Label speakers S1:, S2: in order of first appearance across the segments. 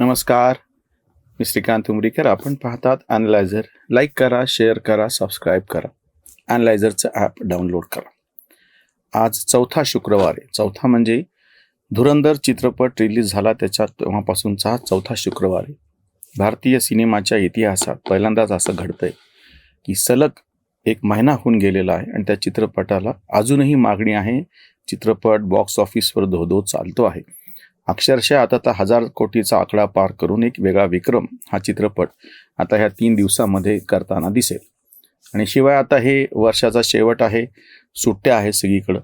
S1: नमस्कार, मी श्रीकांत उमरीकर. आपण पाहतात ॲनालायझर. लाईक करा, शेअर करा, सबस्क्राईब करा. ॲनालायझरचं ॲप डाउनलोड करा. आज चौथा शुक्रवार आहे. चौथा म्हणजे धुरंधर चित्रपट रिलीज झाला त्याच्या तेव्हापासूनचा हा चौथा शुक्रवार आहे. भारतीय सिनेमाच्या इतिहासात पहिल्यांदाच असं घडतंय की सलग एक महिना होऊन गेलेला आहे आणि त्या चित्रपटाला अजूनही मागणी आहे. चित्रपट बॉक्स ऑफिसवर धोधो चालतो आहे. अक्षरशः आता 1000 कोटीचा आकडा पार करून एक वेगळा विक्रम हा चित्रपट आता ह्या 3 दिवसामध्ये करताना दिसेल. आणि शिवाय आता हे वर्षाचा शेवट आहे, सुट्ट्या आहे सगळीकडं,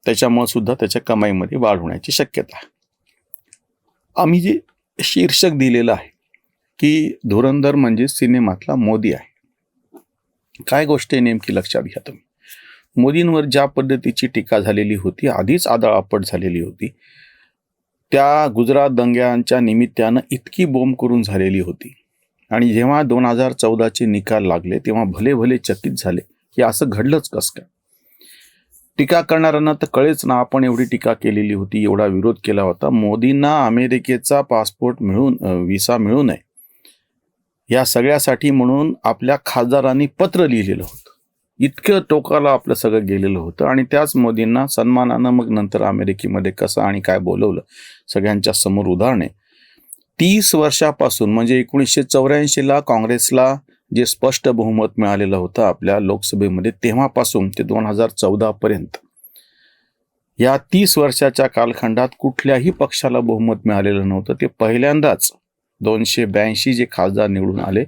S1: त्याच्यामुळे सुद्धा त्याच्या कमाईमध्ये वाढ होण्याची शक्यता आहे. आम्ही जे शीर्षक दिलेलं आहे की धुरंधर म्हणजे सिनेमातला मोदी आहे. काय गोष्ट आहे नेमकी लक्षात घ्या तुम्ही. मोदींवर ज्या पद्धतीची टीका झालेली होती, आधीच आदळआपट झालेली होती, त्या गुजरात दंग्यांच्या निमित्तानं इतकी बोंब करून झालेली होती. आणि जेव्हा 2014चे निकाल लागले तेव्हा भले भले चकित झाले की असं घडलंच कसं काय. टीका करणाऱ्यांना तर कळेच ना, आपण एवढी टीका केलेली होती, एवढा विरोध केला होता. मोदींना अमेरिकेचा पासपोर्ट व्हिसा मिळू नये या सगळ्यासाठी म्हणून आपल्या खासदारांनी पत्र लिहिलेलं होतं. इतकं टोकाला आपलं सगळं गेलेलं होतं. आणि त्याच मोदींना सन्मानानं मग नंतर अमेरिकेमध्ये कसं आणि काय बोलवलं सगळ्यांच्या समोर उदाहरणे. 30 वर्षापासून म्हणजे 1984ला काँग्रेसला जे स्पष्ट बहुमत मिळालेलं होतं आपल्या लोकसभेमध्ये, तेव्हापासून ते 2014पर्यंत या 30 वर्षाच्या कालखंडात कुठल्याही पक्षाला बहुमत मिळालेलं नव्हतं. ते पहिल्यांदाच 282 जे खासदार निवडून आले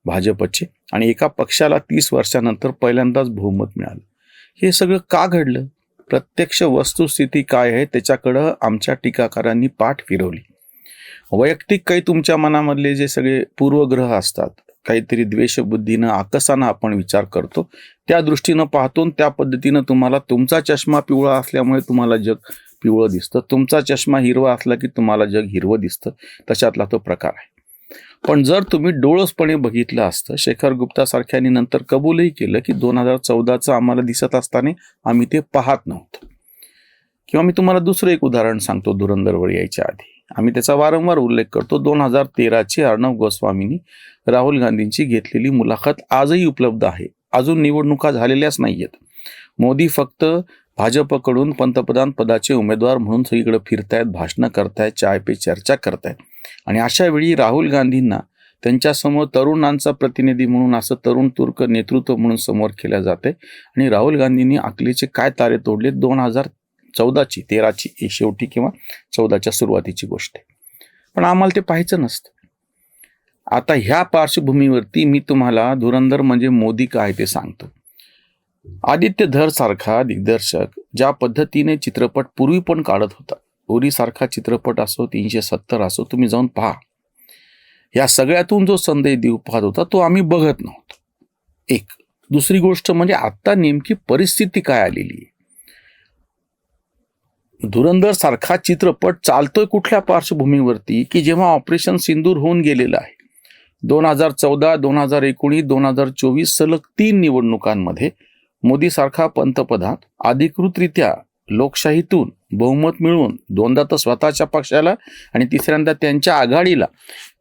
S1: भाजपचे, आणि एका पक्षाला 30 वर्षानंतर पहिल्यांदाच बहुमत मिळालं. हे सगळं का घडलं? प्रत्यक्ष वस्तुस्थिती काय आहे त्याच्याकडं आमच्या टीकाकारांनी पाठ फिरवली. वैयक्तिक काही तुमच्या मनामधले जे सगळे पूर्वग्रह असतात, काहीतरी द्वेषबुद्धीनं आकसानं आपण विचार करतो, त्या दृष्टीनं पाहतो, त्या पद्धतीनं तुम्हाला तुमचा चष्मा पिवळा असल्यामुळे तुम्हाला जग पिवळं दिसतं, तुमचा चष्मा हिरवा असला की तुम्हाला जग हिरवं दिसतं. तशातला तो प्रकार आहे. पण जर तुम्ही डोळसपणे बघितलं असतं, शेखर गुप्तासारख्यांनी नंतर कबूलही केलं की 2014चं आम्हाला दिसत असताना आम्ही ते पाहत नव्हतो. किंवा मी तुम्हाला दुसरं एक उदाहरण सांगतो. धुरंधरवर यायच्या आधी आम्ही त्याचा वारंवार उल्लेख करतो. 2013ची अर्णब गोस्वामींनी राहुल गांधींची घेतलेली मुलाखत आजही उपलब्ध आहे. अजून निवडणुका झालेल्याच नाहीयेत. मोदी फक्त भाजपकडून पंतप्रधान पदाचे उमेदवार म्हणून सगळीकडे फिरतायत, भाषणं करतायत, चाय पे चर्चा करतायत. आणि अशा वेळी राहुल गांधींना त्यांच्यासमोर तरुणांचा प्रतिनिधी म्हणून, असं तरुण तुर्क नेतृत्व म्हणून समोर केल्या जाते. आणि राहुल गांधींनी अकलेचे काय तारे तोडले. 13ची शेवटी किंवा 14च्या सुरुवातीची गोष्ट आहे. पण आम्हाला ते पाहायचं नसतं. आता ह्या पार्श्वभूमीवरती मी तुम्हाला धुरंधर म्हणजे मोदी काय ते सांगतो. आदित्य धर सारखा दिग्दर्शक ज्या पद्धतीने चित्रपट पूर्वी पण काढत होता, उरी सारखा चित्रपट असो, 370 असो, तुम्ही जाऊन पहा. या सगळ्यातून जो संदेश देऊ पाहत होता तो आम्ही बघत नव्हतो. एक. दुसरी गोष्ट म्हणजे आता नेमकी परिस्थिती काय आलेली आहे. धुरंधर सारखा चित्रपट चालतोय कुठल्या पार्श्वभूमीवरती की जेव्हा ऑपरेशन सिंदूर होऊन गेलेलं आहे. 2014, 2019, 2024 सलग 3 निवडणुकांमध्ये मोदी सारखा पंतप्रधान अधिकृतरित्या लोकशाहीतून बहुमत मिळवून, दोनदा तर स्वतःच्या पक्षाला आणि तिसऱ्यांदा त्यांच्या आघाडीला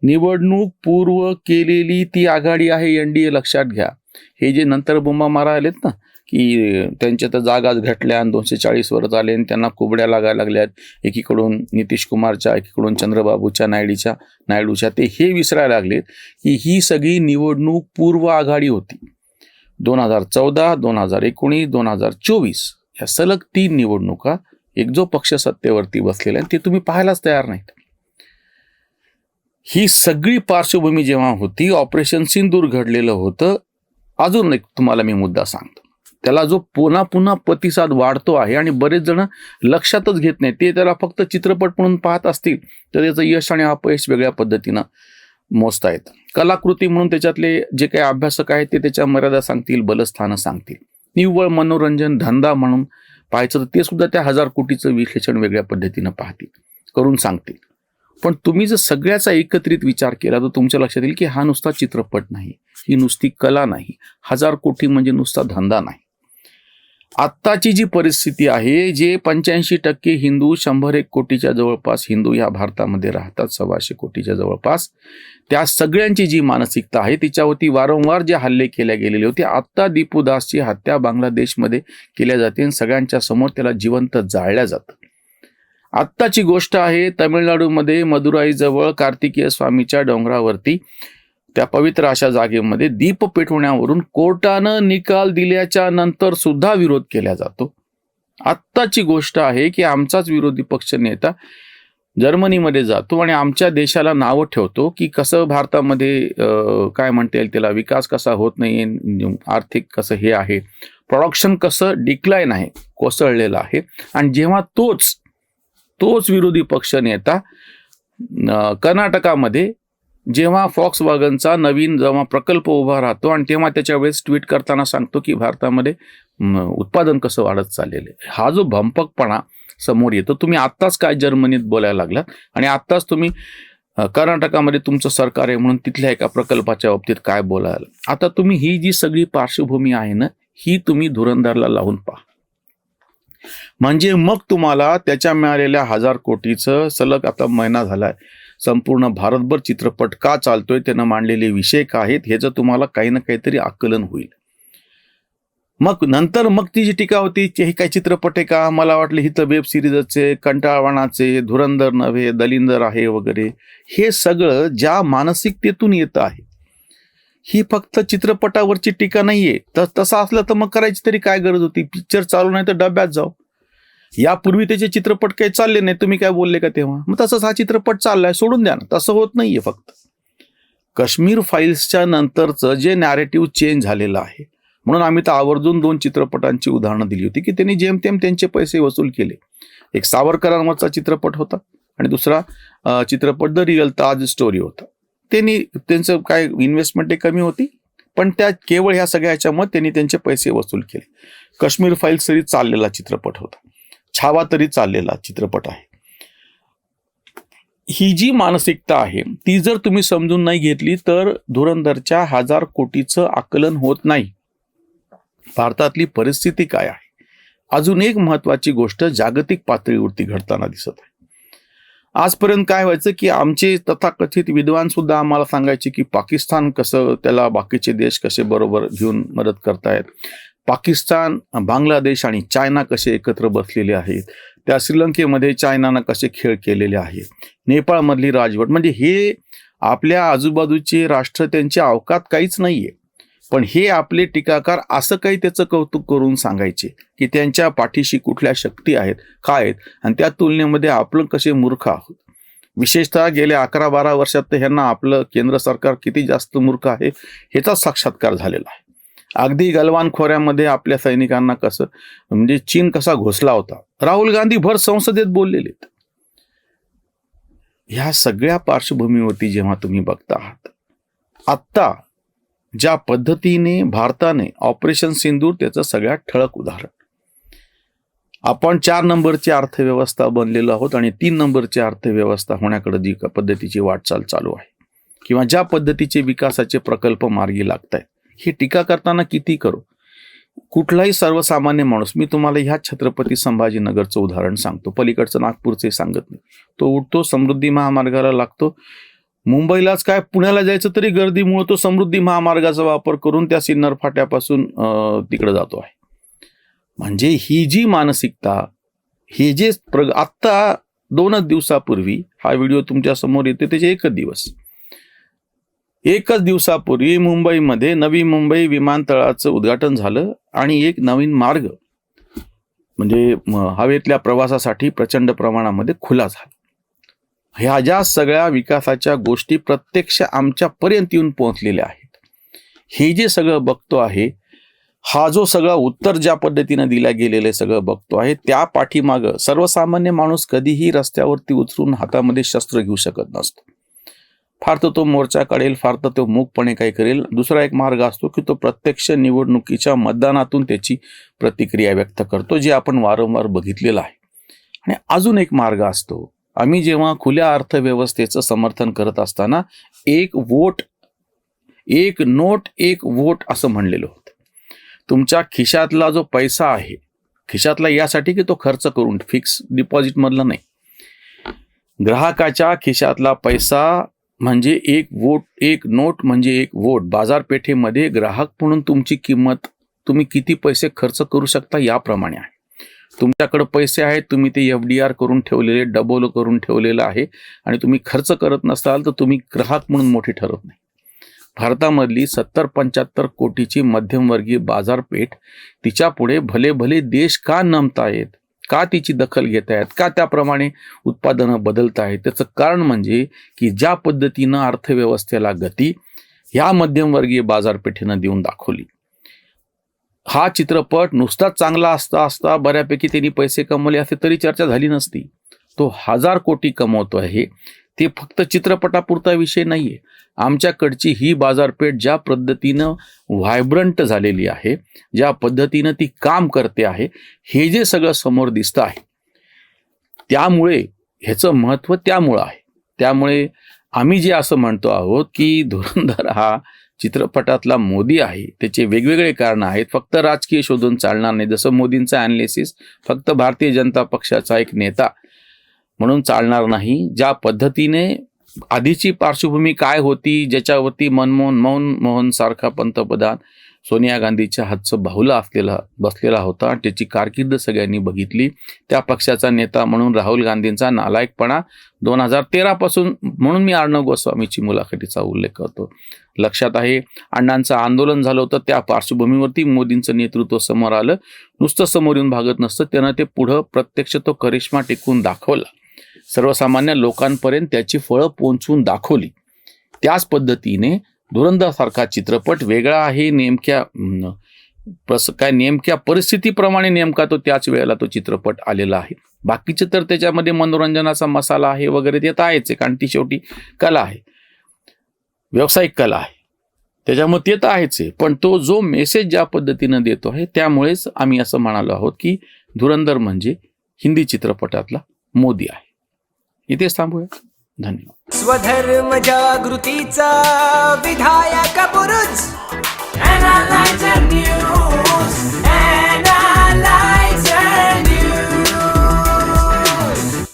S1: निवडणूक पूर्व केलेली ती आघाडी आहे NDA. लक्षात घ्या. हे जे नंतर बोंबा मारा आलेत ना की त्यांच्या तर जागाच घटल्या आणि 240 वर आले आणि त्यांना कुबड्या लागायला लागल्यात, एकीकडून नितीश कुमारच्या, एकीकडून चंद्रबाबूच्या नायडूच्या, ते हे विसरायला लागलेत की ही सगळी निवडणूक पूर्व आघाडी होती. 2014, 2019, 2024 या सलग 3 निवडणुका एक जो पक्ष सत्तेवरती बसलेला आहे ते तुम्ही पाहायलाच तयार नाहीत. ही सगळी पार्श्वभूमी जेव्हा होती, ऑपरेशन सिंदूर घडलेलं होतं. अजून एक तुम्हाला मी मुद्दा सांगतो, त्याला जो पुन्हा पुन्हा प्रतिसाद वाढतो आहे आणि बरेच जण लक्षातच घेत नाही. ते त्याला फक्त चित्रपट म्हणून पाहत असतील तर त्याचं यश आणि अपयश वेगळ्या पद्धतीनं मोजता येतं. कलाकृती म्हणून त्याच्यातले जे काही अभ्यासक आहेत ते त्याच्या मर्यादा सांगतील, बलस्थानं सांगतील. निव्वळ मनोरंजन धंदा म्हणून पाहायचं तर ते सुद्धा त्या 1000 कोटीचं विश्लेषण वेगळ्या पद्धतीनं पाहतील, करून सांगतील. पण तुम्ही जर सगळ्याचा एकत्रित विचार केला तर तुमच्या लक्षात येईल की हा नुसता चित्रपट नाही, ही नुसती कला नाही, 1000 कोटी म्हणजे नुसता धंदा नाही. आत्ताची जी परिस्थिती आहे, जे 85% हिंदू, 101 कोटीच्या जवळपास हिंदू या भारतामध्ये राहतात, 125 कोटीच्या जवळपास, त्या सगळ्यांची जी मानसिकता आहे तिच्यावरती वारंवार जे हल्ले केले गेलेले होते. आत्ता दीपू दासची हत्या बांगलादेशमध्ये केल्या जाते आणि सगळ्यांच्या समोर त्याला जिवंत जाळल्या जातं. आत्ताची गोष्ट आहे, तामिळनाडूमध्ये मदुराईजवळ कार्तिकेय स्वामीच्या डोंगरावरती त्या पवित्र अशा जागेमध्ये दीप पेटवण्यावरून कोर्टानं निकाल दिल्याच्या नंतर सुद्धा विरोध केला जातो. आत्ताची गोष्ट आहे की आमचाच विरोधी पक्ष नेता जर्मनीमध्ये जातो आणि आमच्या देशाला नावं ठेवतो की कसं भारतामध्ये काय म्हणता येईल त्याला, विकास कसा होत नाही, आर्थिक कसं हे आहे, प्रोडक्शन कसं डिक्लाइन आहे, कोसळलेलं आहे. आणि जेव्हा तोच विरोधी पक्ष नेता कर्नाटकामध्ये जेव्हा फॉक्स वॅगनचा नवीन जेव्हा प्रकल्प उभा राहतो आणि तेव्हा त्याच्या वेळेस ट्विट करताना सांगतो की भारतामध्ये उत्पादन कसं वाढत चाललेलं आहे, हा जो भंपकपणा समोर येतो. तुम्ही आत्ताच काय जर्मनीत बोलायला लागलात आणि आत्ताच तुम्ही कर्नाटकामध्ये तुमचं सरकार आहे म्हणून तिथल्या एका प्रकल्पाच्या बाबतीत काय बोलायला. आता तुम्ही ही जी सगळी पार्श्वभूमी आहे ना, ही तुम्ही धुरंधरला लावून पहा, म्हणजे मग तुम्हाला त्याच्या मिळालेल्या 1000 कोटीचं सलग आता महिना झालाय संपूर्ण भारतभर चित्रपट का चालतोय, त्यानं मांडलेले विषय काय आहेत ह्याचं तुम्हाला काही ना काहीतरी आकलन होईल. मग नंतर ती जी टीका होती हे काय चित्रपट आहे का, मला वाटलं ही तर वेब सिरीजचे, कंटाळवाणाचे, धुरंधर नव्हे दलिंदर आहे वगैरे, हे सगळं ज्या मानसिकतेतून येतं आहे, ही फक्त चित्रपटावरची टीका नाहीये. तर तसं असलं तर मग करायची तरी काय गरज होती, पिक्चर चालू नाही तर डब्यात जाऊ. यापूर्वी त्याचे चित्रपट काही चालले नाही, तुम्ही काय बोलले का तेव्हा, मग तसंच हा चित्रपट चाललाय, सोडून द्या ना. तसं होत नाहीये. फक्त काश्मीर फाईल्सच्या नंतरचं जे नॅरेटिव्ह चेंज झालेलं आहे, म्हणून आम्ही तर आवर्जून 2 चित्रपटांची उदाहरणं दिली होती की त्यांनी जेमतेम त्यांचे पैसे वसूल केले. एक सावरकरांवरचा चित्रपट होता आणि दुसरा चित्रपट द रिअल ताज स्टोरी होता. त्यांचं काय इन्व्हेस्टमेंट कमी होती, पण त्या केवळ ह्या सगळ्या ह्याच्यामुळे त्यांनी त्यांचे पैसे वसूल केले. काश्मीर फाईल्स तरी चाललेला चित्रपट होता, छावा तरी चाललेला चित्रपट आहे. ही जी मानसिकता आहे ती जर तुम्ही समजून नाही घेतली तर धुरंधरच्या 1000 कोटीचं आकलन होत नाही. भारतातली परिस्थिती काय आहे, अजून एक महत्वाची गोष्ट जागतिक पातळीवरती घडताना दिसत आहे. आजपर्यंत काय व्हायचं की आमचे तथाकथित विद्वान सुद्धा आम्हाला सांगायचे की पाकिस्तान कसं, त्याला बाकीचे देश कसे बरोबर घेऊन मदत करतायत, पाकिस्तान, बांगलादेश आणि चायना कसे एकत्र बसलेले आहेत, त्या श्रीलंकेमध्ये चायनानं कसे खेळ केलेले आहेत, नेपाळमधली राजवट, म्हणजे हे आपल्या आजूबाजूचे राष्ट्र त्यांच्या अवकात काहीच नाहीये. पण हे आपले टीकाकार असं काही त्याचं कौतुक करून सांगायचे की त्यांच्या पाठीशी कुठल्या शक्ती आहेत, काय आहेत, आणि त्या तुलनेमध्ये आपण कसे मूर्ख आहोत. विशेषतः गेल्या 11-12 वर्षात तर ह्यांना आपलं केंद्र सरकार किती जास्त मूर्ख आहे ह्याचा साक्षात्कार झालेला आहे. अगदी गलवान खोऱ्यामध्ये आपल्या सैनिकांना कसं, म्हणजे चीन कसा घुसला होता, राहुल गांधी भर संसदेत बोललेले. ह्या सगळ्या पार्श्वभूमीवरती जेव्हा तुम्ही बघता आहात, आत्ता ज्या पद्धतीने भारताने ऑपरेशन सिंदूर त्याचं सगळ्यात ठळक उदाहरण, आपण 4 नंबरची अर्थव्यवस्था बनलेलो आहोत आणि 3 नंबरची अर्थव्यवस्था होण्याकडे जी पद्धतीची वाटचाल चालू आहे किंवा ज्या पद्धतीचे विकासाचे प्रकल्प मार्गी लागत आहेत, ही टीका करताना किती करू, कुठलाही सर्वसामान्य माणूस, मी तुम्हाला ह्या छत्रपती संभाजीनगरचं उदाहरण सांगतो, पलीकडचं नागपूरचे सांगत नाही, तो उठतो समृद्धी महामार्गाला लागतो, मुंबईलाच काय पुण्याला जायचं तरी गर्दीमुळे तो समृद्धी महामार्गाचा वापर करून त्या सिन्नर फाट्यापासून तिकडे जातो आहे. म्हणजे ही जी मानसिकता, हे जे आत्ता 2 दिवसापूर्वी हा व्हिडिओ तुमच्या समोर येते, त्याचे एकच दिवसापूर्वी मुंबईमध्ये नवी मुंबई विमानतळाचं उद्घाटन झालं आणि एक नवीन मार्ग म्हणजे हवेतल्या प्रवासासाठी प्रचंड प्रमाणामध्ये खुला झाला. ह्या ज्या सगळ्या विकासाच्या गोष्टी प्रत्यक्ष आमच्यापर्यंत येऊन पोहोचलेल्या आहेत, हे जे सगळं बघतो आहे, हा जो सगळा उत्तर ज्या पद्धतीनं दिल्या गेलेले सगळं बघतो आहे, त्या पाठीमागं सर्वसामान्य माणूस कधीही रस्त्यावरती उतरून हातामध्ये शस्त्र घेऊ शकत नसतो. फार तर तो मोर्चा काढेल, फार तर तो मूकपणे काही करेल. दुसरा एक मार्ग असतो की तो प्रत्यक्ष निवडणुकीच्या मतदानातून त्याची प्रतिक्रिया व्यक्त करतो, जे आपण वारंवार बघितलेलं आहे. आणि अजून एक मार्ग असतो, आम्ही जेव्हा खुल्या अर्थव्यवस्थेचं समर्थन करत असताना एक नोट एक वोट असं म्हणलेलं होतं. तुमच्या खिशातला जो पैसा आहे, खिशातला यासाठी की तो खर्च करून फिक्स डिपॉझिटमधला नाही, ग्राहकाच्या खिशातला पैसा म्हणजे एक वोट, एक नोट म्हणजे एक वोट. बाजारपेठेमध्ये ग्राहक म्हणून तुमची किंमत, तुम्ही किती पैसे खर्च करू शकता याप्रमाणे आहे. तुमच्याकडे पैसे आहेत, तुम्ही ते FDR करून ठेवलेले, डबल करून ठेवलेलं आहे आणि तुम्ही खर्च करत नसाल तर तुम्ही ग्राहक म्हणून मोठे ठरत नाही. भारतामधली 70-75 कोटीची मध्यमवर्गीय बाजारपेठ, तिच्या पुढे भले भले देश का नमतायत, का तिची दखल घेत आहेत, का त्याप्रमाणे उत्पादनं बदलत आहेत? त्याचं कारण म्हणजे की ज्या पद्धतीनं अर्थव्यवस्थेला गती ह्या मध्यमवर्गीय बाजारपेठेनं देऊन दाखवली. हा चित्रपट नुसताच चांगला असता बऱ्यापैकी त्यांनी पैसे कमवले असते तरी चर्चा झाली नसती. तो 1000 कोटी कमवतो आहे, ते फक्त चित्रपटापुरता विषय नाहीये. आमच्याकडची ही बाजारपेठ ज्या पद्धतीनं व्हायब्रंट झालेली आहे, ज्या पद्धतीनं ती काम करते आहे, हे जे सगळं समोर दिसतं आहे, त्यामुळे ह्याचं महत्त्व त्यामुळं आहे. त्यामुळे आम्ही जे असं म्हणतो आहोत की धुरंधर हा चित्रपटातला मोदी आहे, त्याचे वेगवेगळे कारणं आहेत. फक्त राजकीय शोधून चालणार नाही. जसं मोदींचं ॲनालिसिस फक्त भारतीय जनता पक्षाचा एक नेता म्हणून चालणार नाही. ज्या पद्धतीने आधीची पार्श्वभूमी काय होती, ज्याच्यावरती मनमोहन सारखा पंतप्रधान सोनिया गांधीच्या हातचं बाहुला बसलेला होता, त्याची कारकीर्द सगळ्यांनी बघितली. त्या पक्षाचा नेता म्हणून राहुल गांधींचा नालायकपणा 2013 पासून, म्हणून मी अर्णव गोस्वामीची मुलाखतीचा उल्लेख करतो, लक्षात आहे. अण्णांचं आंदोलन झालं होतं, त्या पार्श्वभूमीवरती मोदींचं नेतृत्व समोर आलं. नुसतं समोर येऊन भागत नसतं, त्यानं ते पुढं प्रत्यक्ष तो करिश्मा टिकून दाखवला, सर्वसामान्य लोकांपर्यंत त्याची फळं पोहोचवून दाखवली. त्याच पद्धतीने धुरंधरसारखा चित्रपट वेगळा आहे. नेमक्या परिस्थितीप्रमाणे नेमका तो त्याच वेळेला तो चित्रपट आलेला आहे. बाकीचे तर त्याच्यामध्ये मनोरंजनाचा मसाला आहे वगैरे, ते तर आहेच आहे, कारण ती शेवटी कला आहे, व्यावसायिक कला आहे, त्याच्यामुळे ते तर आहेच आहे. पण तो जो मेसेज ज्या पद्धतीनं देतो आहे, त्यामुळेच आम्ही असं म्हणालो आहोत की धुरंधर म्हणजे हिंदी चित्रपटातला मोदी आहे. इथेच थांबूया. धन्यवाद.
S2: स्वधर्म जागृतीचा विधायक बुरुज